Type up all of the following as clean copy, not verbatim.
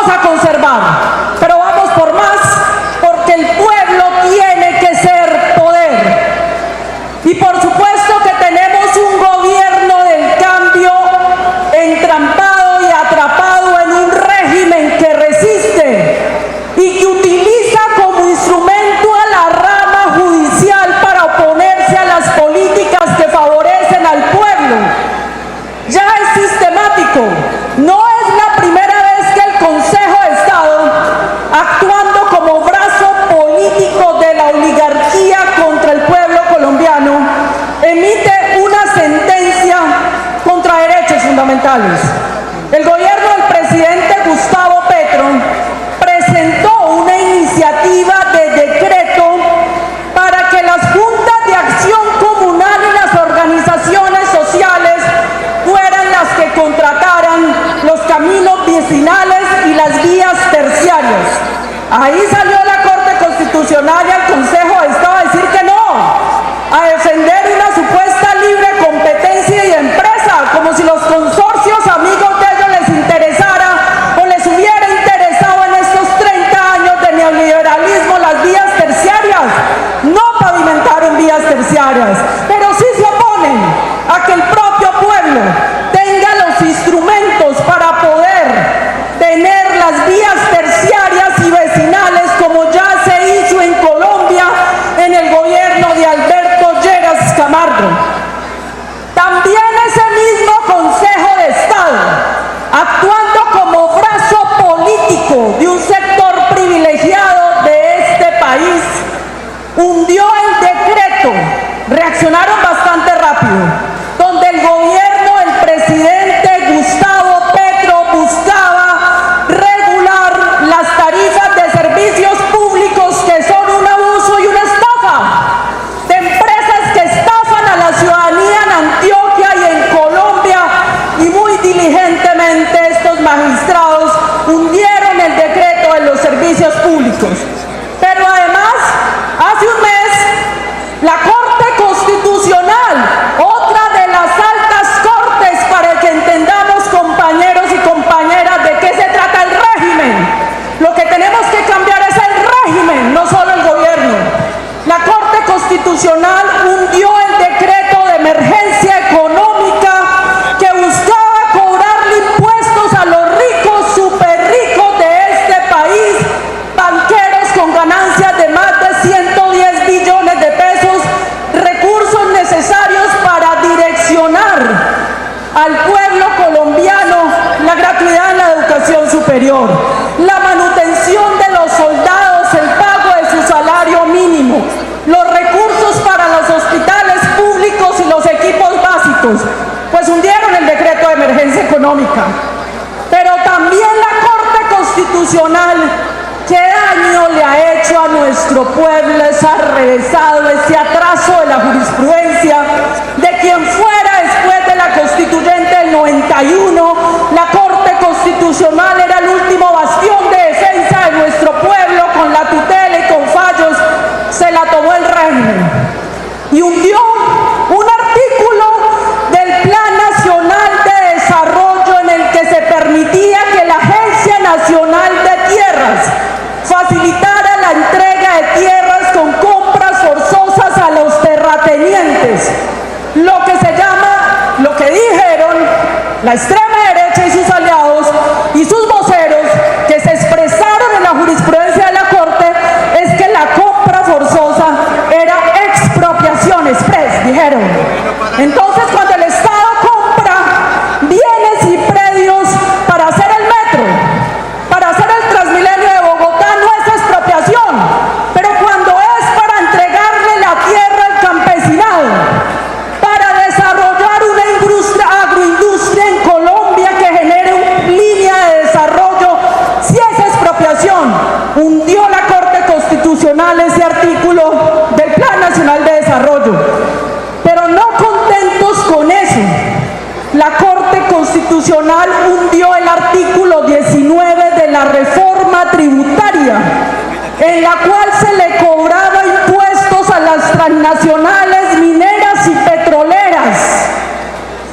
vamos a conservar, pero vamos por más, porque el pueblo tiene que ser poder. Y por supuesto que tenemos un gobierno del cambio entrampado y atrapado en un régimen que resiste y que utiliza como instrumento a la rama judicial para oponerse a las políticas que favorecen al pueblo. Ya es sistemático. No es la primera vez que el Consejo de Estado, actuando como brazo político de la oligarquía contra el pueblo colombiano, emite una sentencia contra derechos fundamentales. El gobierno del presidente Gustavo Petro presentó una iniciativa de decreto para que las juntas de acción comunal y las organizaciones sociales fueran las que contrataran los caminos vecinales y las vías terciarias. Ahí salió la Corte Constitucional y el Consejo de Estado a decir que no, a defender una supuesta libre competencia y empresa, como si los consorcios amigos de ellos les interesara o les hubiera interesado en estos 30 años de neoliberalismo las vías terciarias. No pavimentaron vías terciarias, pero sí se oponen a que el propio pueblo tenga los instrumentos para poder tener las vías terciarias y vecinales, como ya se hizo en Colombia en el gobierno de Alberto Lleras Camargo. También ese mismo Consejo de Estado, actuando como brazo político de un sector privilegiado de este país, hundió el decreto. Reaccionaron bastante rápido, donde el gobierno del presidente Gustavo Petro buscaba regular las tarifas de servicios públicos, que son un abuso y una estafa, de empresas que estafan a la ciudadanía en Antioquia y en Colombia, y muy diligentemente estos magistrados hundieron el decreto de los servicios públicos. Pero además, hace un mes, la Corte Constitucional, otra de las altas cortes, para que entendamos, compañeros y compañeras, de qué se trata el régimen. Lo que tenemos que cambiar es el régimen, no solo el gobierno. La Corte Constitucional hundió el decreto de emergencia económica que buscaba cobrarle impuestos a los ricos, súper ricos de este país, banqueros con ganancias de más de 110 billones de pesos, recursos necesarios para direccionar al pueblo colombiano la gratuidad en la educación superior, la manutención de los soldados, el pago de su salario mínimo, los recursos para los hospitales públicos y los equipos básicos. Pues hundieron el decreto de emergencia económica. Pero también la Corte Constitucional, ¿qué daño le ha hecho a nuestro pueblo ese arrevesado, ese atraso de la jurisprudencia de quien fuera después de la Constituyente del 91? La Corte Constitucional era el último bastión de defensa de nuestro pueblo, con la tutela y con fallos. Se la tomó el régimen y hundió un artículo del Plan Nacional de Desarrollo en el que se permitía que la Agencia Nacional de Tierras facilitara la entrega de tierras con compras forzosas a los terratenientes, lo que se llama, lo que dijeron la extrema derecha y sus aliados y sus voceros, que se expresaron en la jurisprudencia de la Corte, es que la compra forzosa era expropiación express, dijeron. Entonces, cuando el Estado compra bienes y predios para hacer el metro, para hacer el Transmilenio de Bogotá, no es expropiación, pero cuando es para entregarle la tierra al campesinado, para desarrollar una agroindustria en Colombia que genere una línea de desarrollo, sí es expropiación. Hundió la Corte Constitucional ese artículo del Plan Nacional de Desarrollo. Pero no contentos con eso, la Corte Constitucional hundió el artículo 19 de la reforma tributaria, en la cual se le cobraba impuestos a las transnacionales mineras y petroleras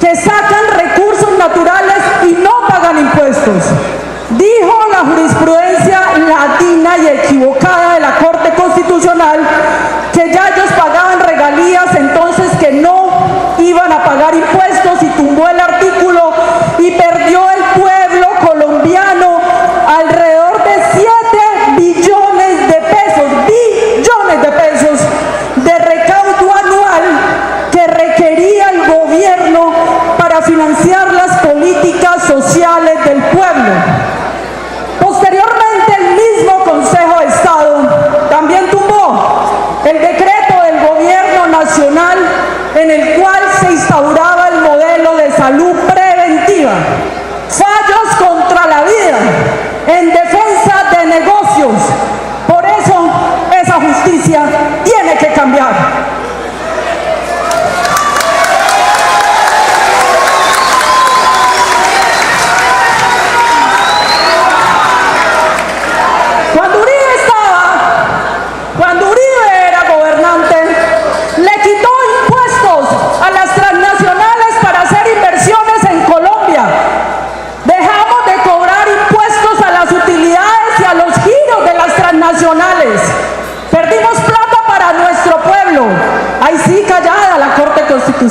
que sacan recursos naturales y no pagan impuestos. Dijo la jurisdicción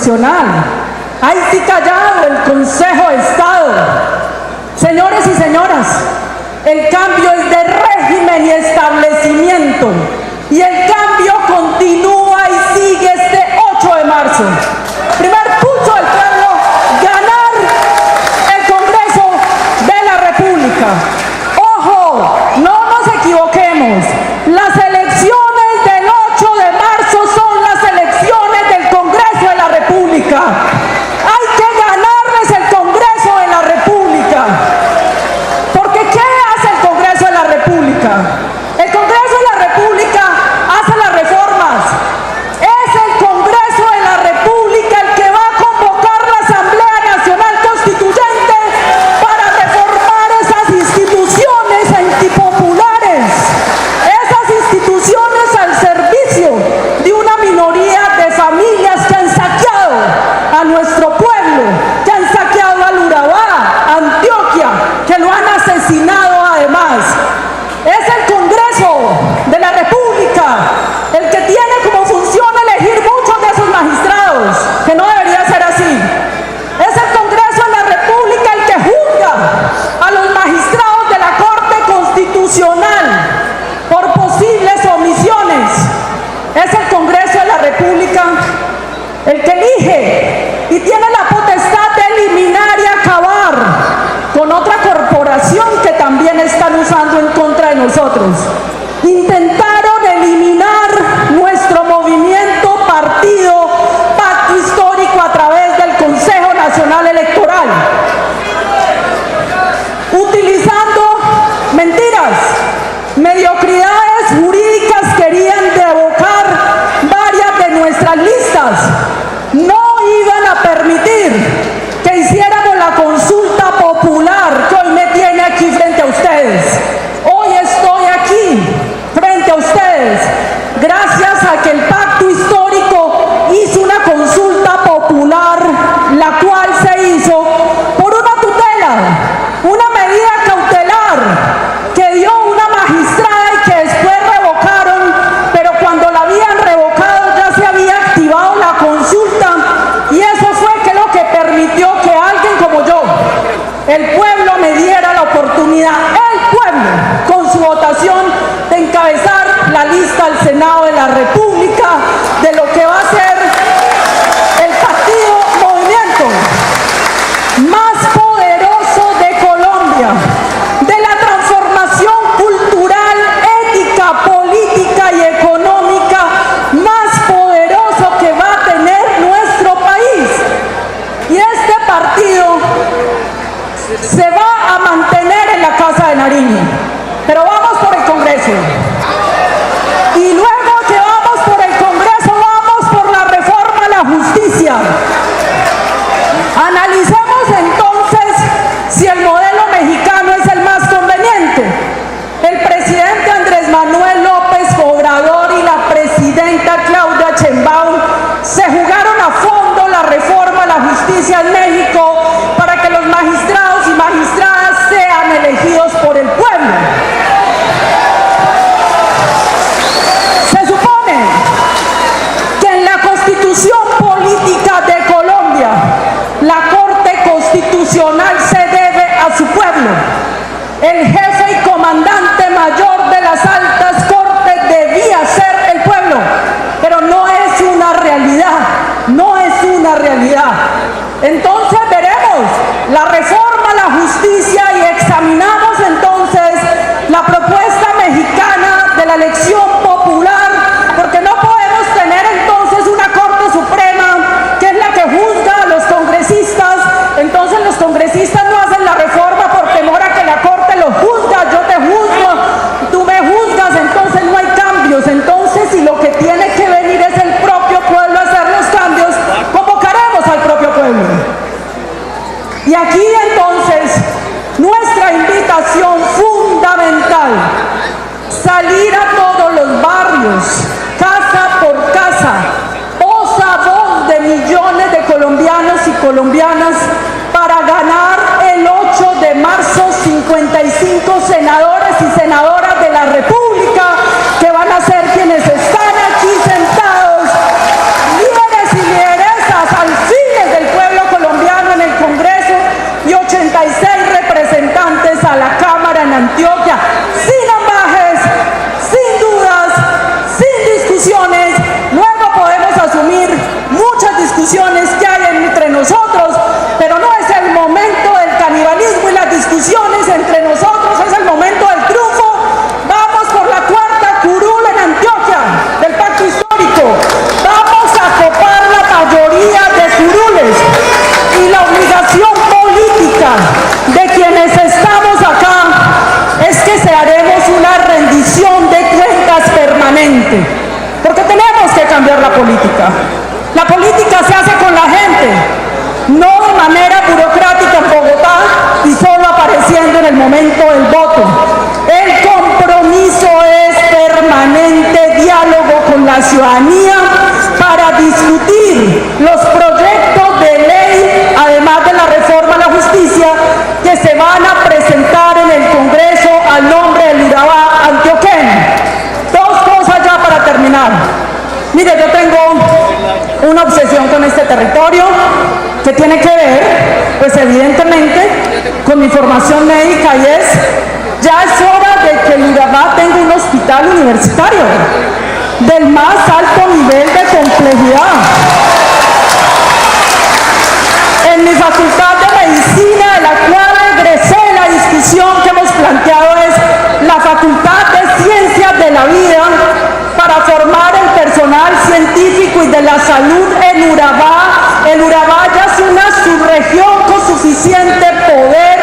Constitucional. Ahí sí callado el Consejo de Estado. Señores y señoras, el cambio es de régimen y establecimiento. Y el cambio continúa y sigue este 8 de marzo. Primer pulso del pueblo, ganar el Congreso de la República. ¡Ojo! No nos equivoquemos. Las elecciones del 8 de marzo son las elecciones del Congreso de la República. Hay que ganarles el Congreso de la República. Porque ¿qué hace el Congreso de la República? El Congreso de la República hace las reformas. Es el Congreso de la República el que va a convocar la Asamblea Nacional Constituyente para reformar esas instituciones antipopulares, esas instituciones al servicio de una minoría de familias que han saqueado a nuestro pueblo, que han saqueado al Urabá, Antioquia, que lo han asesinado además. Es el Congreso de la República el que tiene como función elegir muchos de esos magistrados, que no debería ser así. Es el Congreso de la República el que juzga a los magistrados de la Corte Constitucional por posibles omisiones. Es el Congreso de la República el que elige y tiene la potestad de eliminar y acabar con otra corporación que también están usando en contra de nosotros. Intentaron eliminar nuestro movimiento, partido, pacto histórico a través del Consejo Nacional Electoral, utilizando mentiras, mediocridades jurídicas. Querían revocar varias de nuestras listas. No iban a permitir que hiciéramos la consulta popular que hoy me tiene aquí frente a ustedes. Hoy estoy aquí frente a ustedes gracias a que el pacto histórico hizo una consulta popular, la cual se hizo por una tutela, una medida cautelar que dio una magistrada y que después revocaron, pero cuando la habían revocado ya se había activado la consulta, y eso fue que lo que permitió que alguien como yo, el pueblo, me diera la oportunidad, el pueblo, con su votación, de encabezar la lista al Senado de la República de lo que va a ser el partido movimiento más poderoso de Colombia, de la transformación cultural, ética, política y económica más poderoso que va a tener nuestro país. Y este partido se va a mantener en la Casa de Nariño, pero vamos por el Congreso. Y luego que vamos por el Congreso, vamos por la reforma a la justicia. Analicemos entonces si el modelo mexicano es el más conveniente. El presidente Andrés Manuel López Obrador y la presidenta Claudia Sheinbaum se jugaron a fondo la reforma a la justicia en México para que los magistrados y magistradas sean elegidos por el pueblo. Se supone que en la Constitución Política de Colombia, la Corte Constitucional se debe a su pueblo. El jefe y comandante mayor de las altas cortes debía ser el pueblo, pero no es una realidad, no es una realidad. Entonces veremos la reforma a la justicia y examinamos entonces la propuesta mexicana de la elección popular, porque no podemos tener entonces una Corte Suprema que es la que juzga a los congresistas. Entonces los congresistas no hacen la reforma por temor a que la Corte los juzga. Yo te juzgo, tú me juzgas, entonces no hay cambios. Entonces, si lo que tiene que venir es el propio pueblo a hacer los cambios, convocaremos al propio pueblo. Y aquí entonces nuestra invitación fundamental: salir a todos los barrios, casa por casa, voz a voz de millones de colombianos y colombianas, para ganar el 8 de marzo 55 senadores y senadoras de la República, que van a ser quienes están aquí sentados, líderes y lideresas al una rendición de cuentas permanente, porque tenemos que cambiar la política. La política se hace con la gente, no de manera burocrática en Bogotá y solo apareciendo en el momento del voto. El compromiso es permanente diálogo con la ciudadanía para discutir los proyectos de ley, además de la reforma a la justicia, que se van a presentar en el Congreso al nombre del Urabá antioqueño. Dos cosas ya para terminar. Mire, yo tengo una obsesión con este territorio que tiene que ver, pues evidentemente, con mi formación médica, y ya es hora de que el Urabá tenga un hospital universitario del más alto nivel de complejidad. En mi facultad de medicina, de la cual egresé, la discusión que hemos planteado es la facultad de ciencias de la vida para formar el personal científico y de la salud en Urabá. El Urabá ya es una subregión con suficiente poder,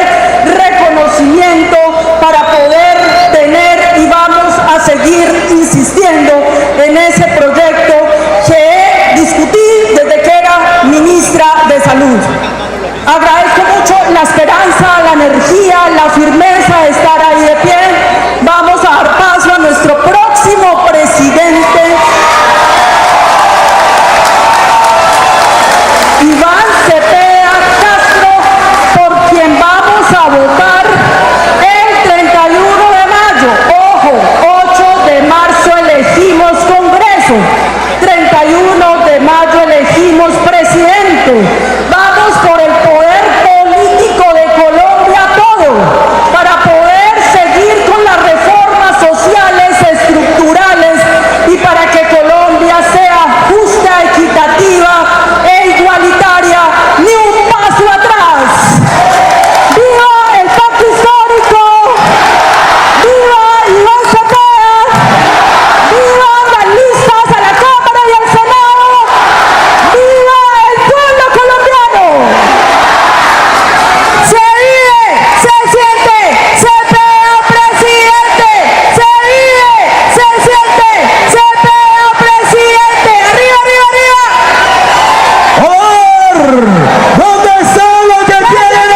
reconocimiento para poder tener, y vamos a seguir insistiendo en ese proyecto que discutí desde que era ministra de Salud. Agradezco mucho la esperanza, la energía, la firmeza